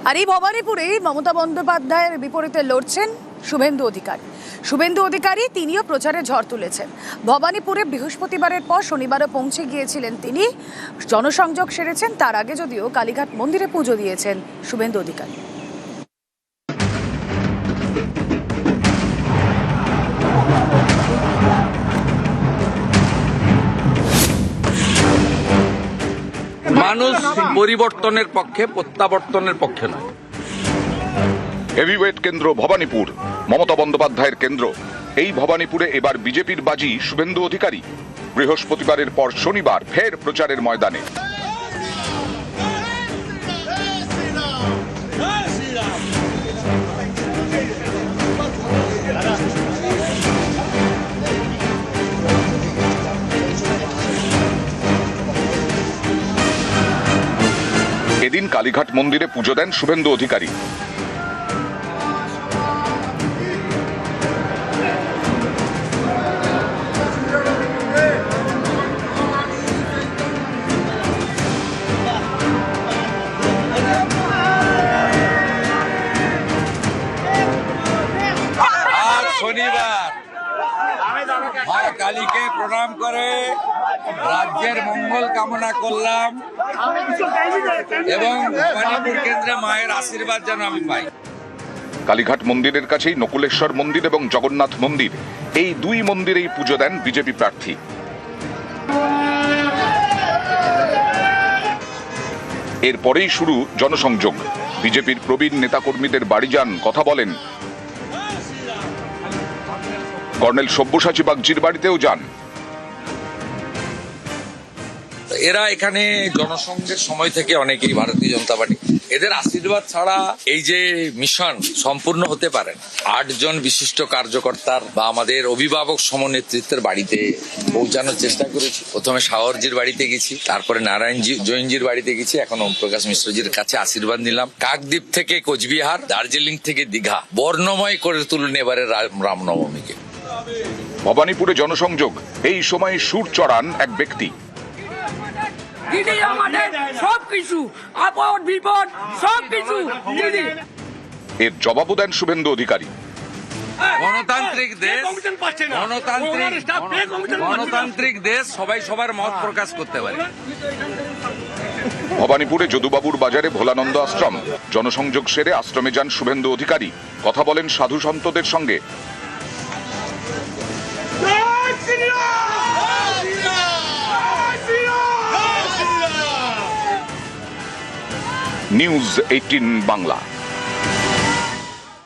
আর এই ভবানীপুরেই মমতা বন্দ্যোপাধ্যায়ের বিপরীতে লড়ছেন শুভেন্দু অধিকারী। শুভেন্দু অধিকারী তিনিও প্রচারে ঝড় তুলেছেন। ভবানীপুরে বৃহস্পতিবারের পর শনিবারও পৌঁছে গিয়েছিলেন তিনি, জনসংযোগ সেরেছেন। তার আগে যদিও কালীঘাট মন্দিরে পুজো দিয়েছেন শুভেন্দু অধিকারী। মানুষ পরিবর্তনের পক্ষে, প্রত্যাবর্তনের পক্ষে নয়। হেভিওয়েট কেন্দ্র ভবানীপুর, মমতা বন্দ্যোপাধ্যায়ের কেন্দ্র। এই ভবানীপুরে এবার বিজেপির বাজি শুভেন্দু অধিকারী। বৃহস্পতিবারের পর শনিবার ফের প্রচারের ময়দানে। এদিন কালীঘাট মন্দিরে পুজো দেন শুভেন্দু অধিকারী। শনিবার মা কালীকে প্রণাম করে রাজ্যের মঙ্গল কামনা করলাম এবং ভবানীপুর কেন্দ্রে মায়ের আশীর্বাদ যেন আমি পাই। কালীঘাট মন্দিরের কাছেই নকুলেশ্বর মন্দির এবং জগন্নাথ মন্দির, এই দুই মন্দিরেই পুজো দেন বিজেপি প্রার্থী। এরপরেই শুরু জনসংযোগ। বিজেপির প্রবীণ নেতাকর্মীদের বাড়ি যান, কথা বলেন। কর্নেল সব্যসাচী বাগচির বাড়িতেও যান। এরা এখানে জনসংঘের সময় থেকে অনেকেই ভারতীয় জনতা পার্টি, এদের আশীর্বাদ ছাড়া এই যে মিশন সম্পূর্ণ হতে পারে না। 8 জন বিশিষ্ট কার্যকর্তার বা আমাদের অভিভাবক সমনেতৃত্বের বাড়িতে পৌঁছানোর চেষ্টা করেছি। প্রথমে শাহরজির বাড়িতে গেছি, তারপরে নারায়ণজি জৈনজির বাড়িতে গেছি, এখন ওমপ্রকাশ মিশ্রজির কাছে আশীর্বাদ নিলাম। কাকদ্বীপ থেকে কোচবিহার, দার্জিলিং থেকে দীঘা বর্ণময় করে তুলুন এবারে রামনবমীকে। ভবানীপুরে জনসংযোগ। এই সময় সুর চড়ান এক ব্যক্তি। দিদি আমাদের সবকিছু, আপদ বিপদ সবকিছু দিদি। এর জবাবও দেন শুভেন্দু অধিকারী। গণতান্ত্রিক দেশ, গণতান্ত্রিক দেশ, সবাই সবার মত প্রকাশ করতে পারে। ভবানীপুরে যদুবাবুর বাজারে ভোলানন্দ আশ্রম। জনসংযোগ সেরে আশ্রমে যান শুভেন্দু অধিকারী, কথা বলেন সাধু সন্তদের সঙ্গে। নিউজ 18 বাংলা।